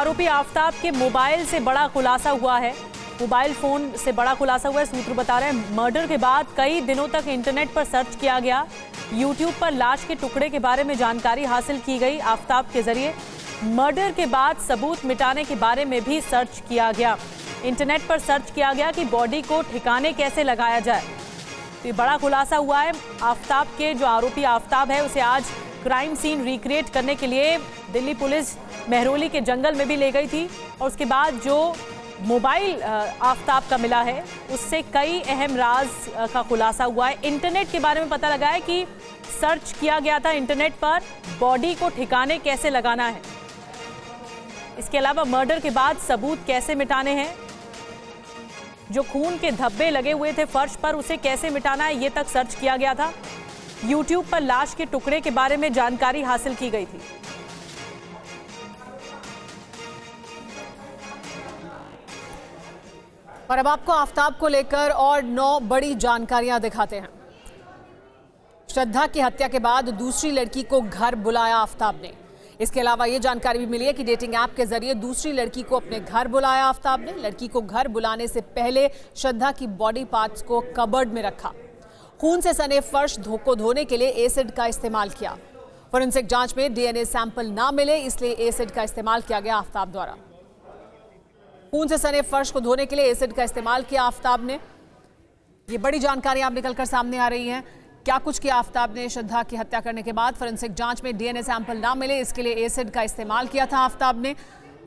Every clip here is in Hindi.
आरोपी आफ्ताब के मोबाइल से बड़ा खुलासा हुआ है। मोबाइल फोन से बड़ा खुलासा हुआ है। सूत्र बता रहे हैं मर्डर के बाद कई दिनों तक इंटरनेट पर सर्च किया गया। यूट्यूब पर लाश के टुकड़े के बारे में जानकारी हासिल की गई आफ्ताब के जरिए। मर्डर के बाद सबूत मिटाने के बारे में भी सर्च किया गया। इंटरनेट पर सर्च किया गया कि बॉडी को ठिकाने कैसे लगाया जाए। तो ये बड़ा खुलासा हुआ है। आफ्ताब के जो आरोपी आफ्ताब है उसे आज क्राइम सीन रिक्रिएट करने के लिए दिल्ली पुलिस मेहरौली के जंगल में भी ले गई थी और उसके बाद जो मोबाइल आफ्ताब का मिला है उससे कई अहम राज का खुलासा हुआ है। इंटरनेट के बारे में पता लगा है कि सर्च किया गया था इंटरनेट पर बॉडी को ठिकाने कैसे लगाना है। इसके अलावा मर्डर के बाद सबूत कैसे मिटाने हैं, जो खून के धब्बे लगे हुए थे फर्श पर उसे कैसे मिटाना है, ये तक सर्च किया गया था। यूट्यूब पर लाश के टुकड़े के बारे में जानकारी हासिल की गई थी। और अब आपको आफ्ताब को लेकर और 9 बड़ी जानकारियां दिखाते हैं। श्रद्धा की हत्या के बाद दूसरी लड़की को घर बुलाया आफ्ताब ने। इसके अलावा ये जानकारी भी मिली है कि डेटिंग ऐप के जरिए दूसरी लड़की को अपने घर बुलाया आफ्ताब ने। लड़की को घर बुलाने से पहले श्रद्धा की बॉडी पार्ट्स को कबर्ड में रखा। खून से सने फर्श को धोने के लिए एसिड का इस्तेमाल किया। फोरेंसिक जांच में डीएनए सैंपल ना मिले इसलिए एसिड का इस्तेमाल किया गया आफ्ताब द्वारा। खून से सने फर्श को धोने के लिए एसिड का इस्तेमाल किया आफ्ताब ने। ये बड़ी जानकारी आप निकलकर सामने आ रही हैं। क्या कुछ किया आफ्ताब ने श्रद्धा की हत्या करने के बाद? फोरेंसिक जांच में डीएनए सैंपल ना मिले इसके लिए एसिड का इस्तेमाल किया था आफ्ताब ने।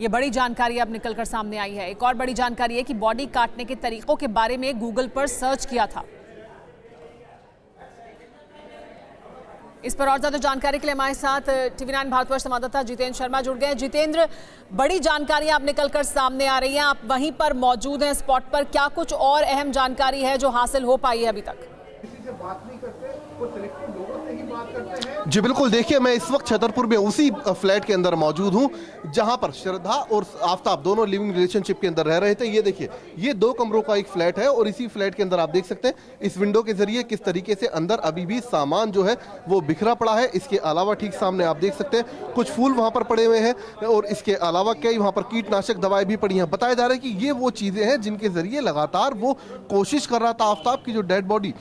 ये बड़ी जानकारी अब निकलकर सामने आई है। एक और बड़ी जानकारी है कि बॉडी काटने के तरीकों के बारे में गूगल पर सर्च किया था। इस पर और ज्यादा जानकारी के लिए हमारे साथ TV9 भारतवर्ष संवाददाता जितेंद्र शर्मा जुड़ गए हैं। जितेंद्र, बड़ी जानकारी आप निकलकर सामने आ रही हैं, आप वहीं पर मौजूद हैं स्पॉट पर। क्या कुछ और अहम जानकारी है जो हासिल हो पाई है अभी तक? किसी से बात नहीं करते, वो सिलेक्टिव लोगों से ही बात करते हैं। जी बिल्कुल, देखिए मैं इस वक्त छतरपुर में उसी फ्लैट के अंदर मौजूद हूं जहां पर श्रद्धा और आफ्ताब दोनों लिविंग रिलेशनशिप के अंदर रह रहे थे। ये देखिए, ये 2 कमरों का एक फ्लैट है और इसी फ्लैट के अंदर आप देख सकते हैं इस विंडो के जरिए किस तरीके से अंदर अभी भी सामान जो है वो बिखरा पड़ा है। इसके अलावा ठीक सामने आप देख सकते हैं कुछ फूल वहां पर पड़े हुए हैं और इसके अलावा कई वहां पर कीटनाशक दवाएं भी पड़ी हैं। बताया जा रहा है कि ये वो चीजें हैं जिनके जरिए लगातार वो कोशिश कर रहा था आफ्ताब की जो डेड बॉडी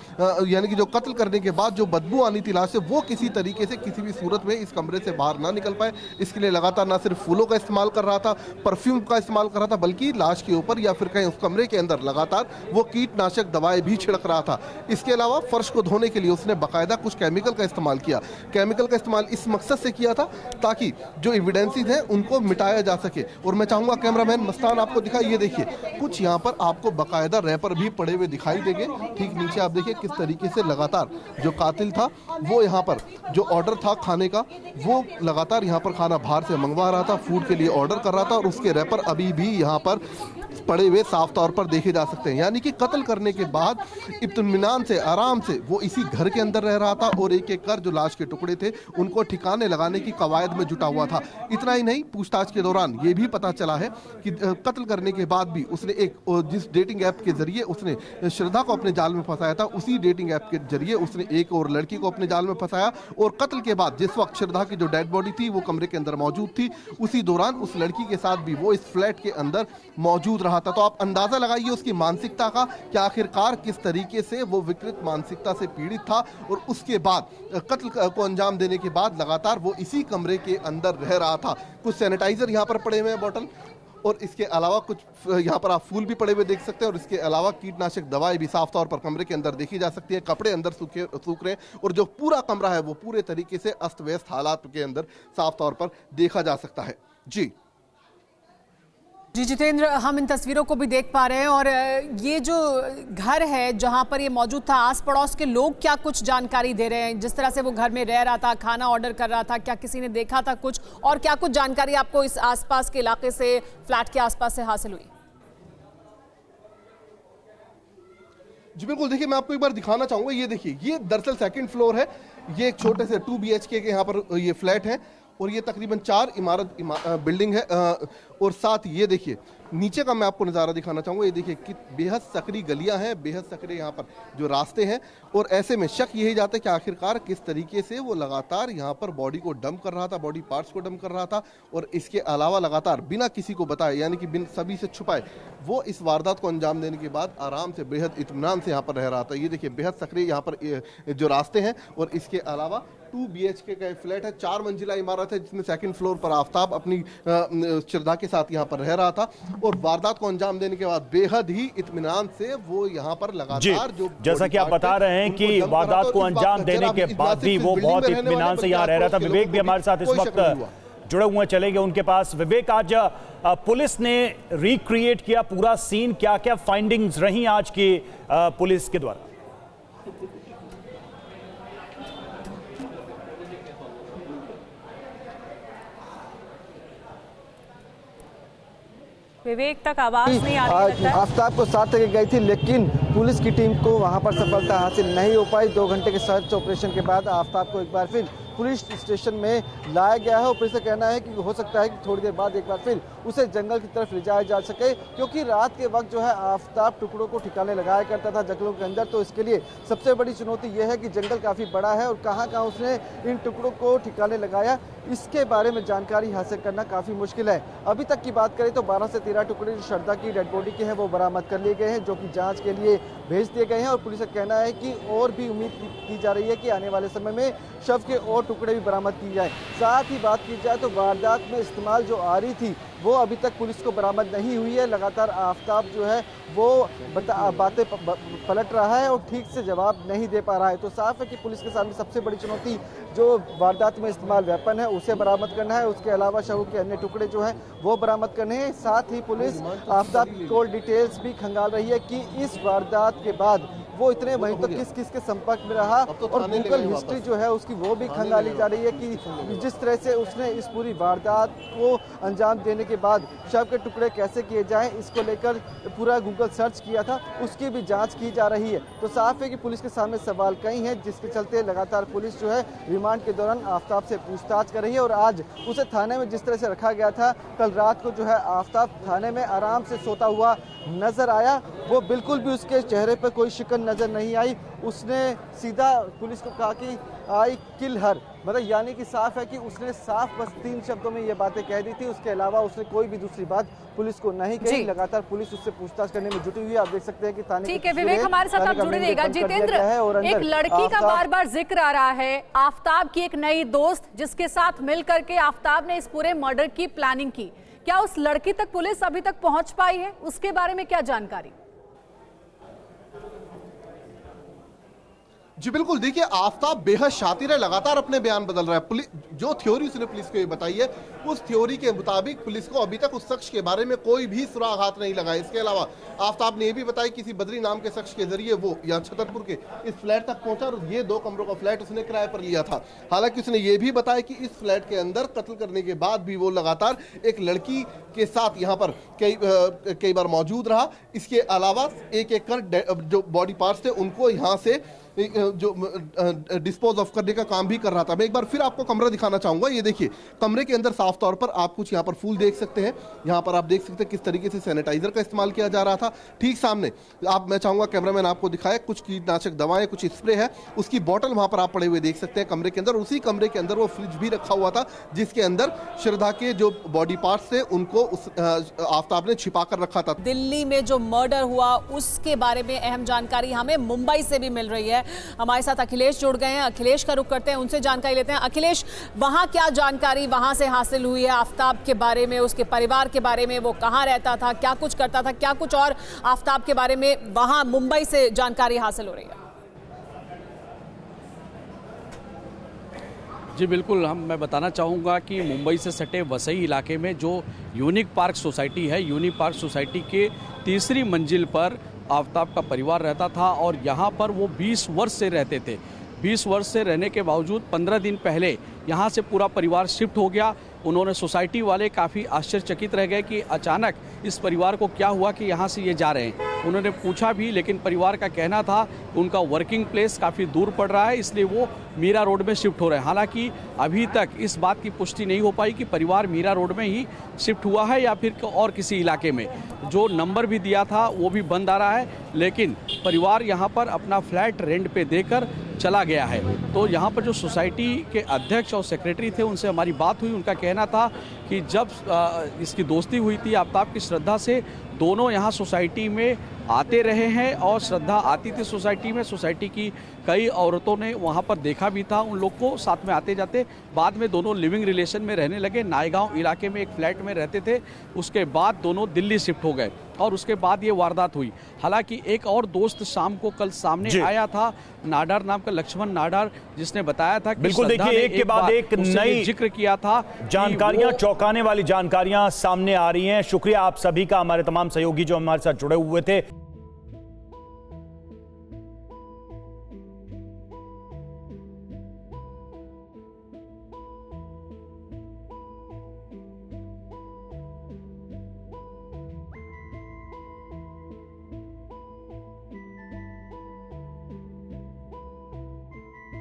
यानी कि जो कत्ल करने के बाद जो बदबू आनी थी लाश से, वो किसी तरीके से किसी भी सूरत में इस कमरे से बाहर ना निकल पाए। इसके लिए लगातार ना सिर्फ फूलों का इस्तेमाल कर रहा था, परफ्यूम का इस्तेमाल कर रहा था, बल्कि लाश के ऊपर या फिर कहीं उस कमरे के अंदर लगातार वो कीटनाशक दवाएं भी छिड़क रहा था। इसके अलावा फर्श को धोने के लिए उसने बाकायदा कुछ केमिकल का इस्तेमाल किया। केमिकल का इस्तेमाल इस मकसद से किया था ताकि जो एविडेंसेस हैं उनको मिटाया जा सके। और मैं चाहूंगा कैमरामैन मस्तान आपको दिखाई, ये देखिए कुछ यहाँ पर आपको बाकायदा रैपर भी पड़े हुए दिखाई देंगे। ठीक नीचे आप देखिए किस तरीके से लगातार जो कातिल था वो यहाँ पर जो ऑर्डर था खाने का वो लगातार यहाँ पर खाना बाहर से मंगवा रहा था, फूड के लिए ऑर्डर कर रहा था और उसके रैपर अभी भी यहाँ पर पड़े हुए साफ तौर पर देखे जा सकते हैं। यानी कि कत्ल करने के बाद इत्मीनान से आराम से वो इसी घर के अंदर रह रहा था और एक एक कर जो लाश के टुकड़े थे उनको ठिकाने लगाने की कवायद में जुटा हुआ था। इतना ही नहीं, पूछताछ के दौरान ये भी पता चला है कि कत्ल करने के बाद भी उसने एक जिस डेटिंग ऐप के जरिए उसने श्रद्धा को अपने जाल में फंसाया था उसी डेटिंग ऐप के जरिए उसने एक और लड़की को अपने जाल में फंसाया। और कत्ल के बाद जिस वक्त श्रद्धा की जो डेड बॉडी थी वो कमरे के अंदर मौजूद थी, उसी दौरान उस लड़की के साथ भी वो इस फ्लैट के अंदर मौजूद रहा था। तो आप अंदाजा लगाइए उसकी मानसिकता का कि आखिरकार किस तरीके से वो विकृत मानसिकता से पीड़ित था। और उसके बाद कत्ल को अंजाम देने के बाद लगातार वो इसी कमरे के अंदर रह रहा था। कुछ सैनिटाइजर यहाँ पर पड़े हुए हैं बॉटल, और इसके अलावा कुछ यहाँ पर आप फूल भी पड़े हुए देख सकते हैं और इसके अलावा कीटनाशक दवाएं भी साफ तौर पर कमरे के अंदर देखी जा सकती है। कपड़े अंदर सूख रहे हैं और जो पूरा कमरा है वो पूरे तरीके से अस्त व्यस्त हालात के अंदर साफ तौर पर देखा जा सकता है। जी जितेंद्र, हम इन तस्वीरों को भी देख पा रहे हैं और ये जो घर है जहां पर ये मौजूद था, आस पड़ोस के लोग क्या कुछ जानकारी दे रहे हैं? जिस तरह से वो घर में रह रहा था, खाना ऑर्डर कर रहा था, क्या किसी ने देखा था कुछ? और क्या कुछ जानकारी आपको इस आसपास के इलाके से, फ्लैट के आसपास से हासिल हुई? जी बिल्कुल, देखिए मैं आपको एक बार दिखाना चाहूंगा। ये देखिए, ये दरअसल 2nd फ्लोर है। ये एक छोटे से 2 BHK के यहाँ पर ये फ्लैट है और ये तकरीबन 4 बिल्डिंग है। और साथ ये देखिए नीचे का मैं आपको नज़ारा दिखाना चाहूँगा। ये देखिए कि बेहद सकरी गलियां हैं, बेहद सकरे यहाँ पर जो रास्ते हैं, और ऐसे में शक यही जाता है कि आखिरकार किस तरीके से वो लगातार यहाँ पर बॉडी को डंप कर रहा था, बॉडी पार्ट्स को डंप कर रहा था, और इसके अलावा लगातार बिना किसी को बताए, यानी कि बिन सभी से छुपाए, वो इस वारदात को अंजाम देने के बाद आराम से बेहद इत्मीनान से यहाँ पर रह रहा था। ये देखिए बेहद सकरे यहाँ पर जो रास्ते हैं, और इसके अलावा 2 BHK का फ्लैट है, 4 मंजिला इमारत है, जिसमें सेकंड फ्लोर पर आफ्ताब अपनी श्रद्धा के साथ यहाँ पर रह रहा था, और वारदात को अंजाम देने के बाद बेहद ही इत्मीनान से वो यहाँ पर लगातार जो जैसा कि आप बता रहे हैं कि वारदात को अंजाम देने के बाद भी वो बहुत इत्मीनान से यहाँ रह रहा था। विवेक भी हमारे साथ इस वक्त जुड़े हुए चलेंगे उनके पास। विवेक, आज पुलिस ने रिक्रिएट किया पूरा सीन, क्या क्या फाइंडिंग्स रही आज की पुलिस के द्वारा? विवेक तक आवाज नहीं आ रही लगता है। आफ्ताब को साथ लेके गई थी, लेकिन पुलिस की टीम को वहां पर सफलता हासिल नहीं हो पाई। 2 घंटे के सर्च ऑपरेशन के बाद आफ्ताब को एक बार फिर पुलिस स्टेशन में लाया गया है, और पुलिस का कहना है कि हो सकता है कि थोड़ी देर बाद एक बार फिर उसे जंगल की तरफ ले जाया जा सके, क्योंकि रात के वक्त जो है आफ्ताब टुकड़ों को ठिकाने लगाया करता था जंगलों के अंदर। तो इसके लिए सबसे बड़ी चुनौती यह है कि जंगल काफ़ी बड़ा है, और कहाँ कहाँ उसने इन टुकड़ों को ठिकाने लगाया, इसके बारे में जानकारी हासिल करना काफ़ी मुश्किल है। अभी तक की बात करें तो 12 से 13 टुकड़े जो श्रद्धा की डेड बॉडी के हैं वो बरामद कर लिए गए हैं, जो कि जांच के लिए भेज दिए गए हैं, और पुलिस का कहना है कि और भी उम्मीद की जा रही है कि आने वाले समय में शव के और टुकड़े भी बरामद की जाए। साथ ही बात की जाए तो वारदात में इस्तेमाल जो आरी थी वो अभी तक पुलिस को बरामद नहीं हुई है। लगातार आफ्ताब जो है वो बातें पलट रहा है और ठीक से जवाब नहीं दे पा रहा है। तो साफ है कि पुलिस के सामने सबसे बड़ी चुनौती जो वारदात में इस्तेमाल वेपन है उसे बरामद करना है, उसके अलावा शव के अन्य टुकड़े जो हैं वो बरामद करने हैं। साथ ही पुलिस आफ्ताब की कॉल डिटेल्स भी खंगाल रही है कि इस वारदात के बाद वो इतने महीनों तक किस किस के संपर्क में रहा, और गूगल हिस्ट्री जो है उसकी वो भी खंगाली जा रही है कि जिस तरह से उसने इस पूरी वारदात को अंजाम देने के बाद शव के टुकड़े कैसे किए जाएं, इसको लेकर पूरा गूगल सर्च किया था, उसकी भी जांच की जा रही है। तो साफ है कि पुलिस के सामने सवाल कई हैं, जिसके चलते लगातार पुलिस जो है रिमांड के दौरान आफ्ताब से पूछताछ कर रही है। और आज उसे थाने में जिस तरह से रखा गया था, कल रात को जो है आफ्ताब थाने में आराम से सोता हुआ नजर आया, वो बिल्कुल भी उसके चेहरे पर कोई शिकन नजर नहीं आई। उसने सीधा पुलिस को कहा कि आई किल हर, मतलब यानी कि साफ है कि उसने साफ बस 3 शब्दों में ये बातें कह दी थी, उसके अलावा उसने कोई भी दूसरी बात पुलिस को नहीं कही। लगातार पुलिस उससे पूछताछ करने में जुटी हुई है। आप देख सकते हैं कि थाने ठीक है विवेक, हमारे साथ आप जुड़े रहिएगा। जितेंद्र, एक लड़की का बार बार जिक्र आ रहा है, आफ्ताब की एक नई दोस्त जिसके साथ मिल करके आफ्ताब ने इस पूरे मर्डर की प्लानिंग की, क्या उस लड़की तक पुलिस अभी तक पहुंच पाई है? उसके बारे में क्या जानकारी? जी बिल्कुल, देखिए आफ्ताब बेहद शातिर है, लगातार अपने बयान बदल रहा है। पुलिस जो थ्योरी उसने पुलिस को ये बताई है, उस थ्योरी के मुताबिक पुलिस को अभी तक उस शख्स के बारे में कोई भी सुराग हाथ नहीं लगा। इसके अलावा आफ्ताब ने यह भी बताया किसी बद्री नाम के शख्स के जरिए वो यहाँ छतरपुर के इस फ्लैट तक पहुंचा, और ये 2 कमरों का फ्लैट उसने किराए पर लिया था। हालांकि उसने ये भी बताया कि इस फ्लैट के अंदर कत्ल करने के बाद भी वो लगातार एक लड़की के साथ यहाँ पर कई बार मौजूद रहा। इसके अलावा एक एक कर जो बॉडी पार्ट्स थे उनको यहाँ से जो डिस्पोज ऑफ करने का काम भी कर रहा था। मैं एक बार फिर आपको कमरा दिखाना चाहूंगा। ये देखिए कमरे के अंदर साफ तौर पर आप कुछ यहाँ पर फूल देख सकते हैं, यहाँ पर आप देख सकते हैं किस तरीके से सैनिटाइजर का इस्तेमाल किया जा रहा था। ठीक सामने मैं चाहूंगा कैमरामैन आपको दिखाए, कुछ कीटनाशक दवाएं, कुछ स्प्रे है, उसकी बोतल वहां पर आप पड़े हुए देख सकते हैं कमरे के अंदर। उसी कमरे के अंदर वो फ्रिज भी रखा हुआ था जिसके अंदर श्रद्धा के जो बॉडी पार्ट्स थे उनको आफ्ताब ने छिपा कर रखा था। दिल्ली में जो मर्डर हुआ उसके बारे में अहम जानकारी हमें मुंबई से भी मिल रही है। हमारे साथ अखिलेश जुड़ गए हैं, अखिलेश का रुख करते हैं, उनसे जानकारी लेते हैं। अखिलेश, वहां क्या जानकारी वहां से हासिल हुई है आफ्ताब के बारे में, उसके परिवार के बारे में, वो कहां रहता था, क्या कुछ करता था, क्या कुछ और आफ्ताब के बारे में वहां मुंबई से जानकारी हासिल हो रही है? जी बिल्कुल, मैं बताना चाहूँगा कि मुंबई से सटे वसई इलाके में जो यूनिक पार्क सोसाइटी है, यूनिक पार्क सोसाइटी के 3री मंजिल पर आफ्ताब का परिवार रहता था, और यहाँ पर वो 20 वर्ष से रहते थे। 20 वर्ष से रहने के बावजूद 15 दिन पहले यहाँ से पूरा परिवार शिफ्ट हो गया। उन्होंने सोसाइटी वाले काफ़ी आश्चर्यचकित रह गए कि अचानक इस परिवार को क्या हुआ कि यहाँ से ये जा रहे हैं। उन्होंने पूछा भी, लेकिन परिवार का कहना था कि उनका वर्किंग प्लेस काफ़ी दूर पड़ रहा है, इसलिए वो मीरा रोड में शिफ्ट हो रहे हैं। हालांकि अभी तक इस बात की पुष्टि नहीं हो पाई कि परिवार मीरा रोड में ही शिफ्ट हुआ है या फिर और किसी इलाके में। जो नंबर भी दिया था वो भी बंद आ रहा है, लेकिन परिवार यहाँ पर अपना फ्लैट रेंट पे देकर चला गया है। तो यहाँ पर जो सोसाइटी के अध्यक्ष और सेक्रेटरी थे, उनसे हमारी बात हुई। उनका कहना था कि जब इसकी दोस्ती हुई थी आफ्ताब की श्रद्धा से, दोनों यहाँ सोसाइटी में आते रहे हैं और श्रद्धा आती थी सोसाइटी में। सोसाइटी की कई औरतों ने वहाँ पर देखा भी था उन लोग को साथ में आते जाते। बाद में दोनों लिविंग रिलेशन में रहने लगे। नायगांव इलाके में एक फ्लैट में रहते थे, उसके बाद दोनों दिल्ली शिफ्ट हो गए और उसके बाद ये वारदात हुई। हालांकि एक और दोस्त शाम को कल सामने आया था, नाडार नाम का लक्ष्मण नाडार, जिसने बताया था कि बिल्कुल देखिए, एक के बाद एक नई जिक्र किया था, जानकारियां, चौंकाने वाली जानकारियां सामने आ रही हैं। शुक्रिया आप सभी का, हमारे तमाम सहयोगी जो हमारे साथ जुड़े हुए थे।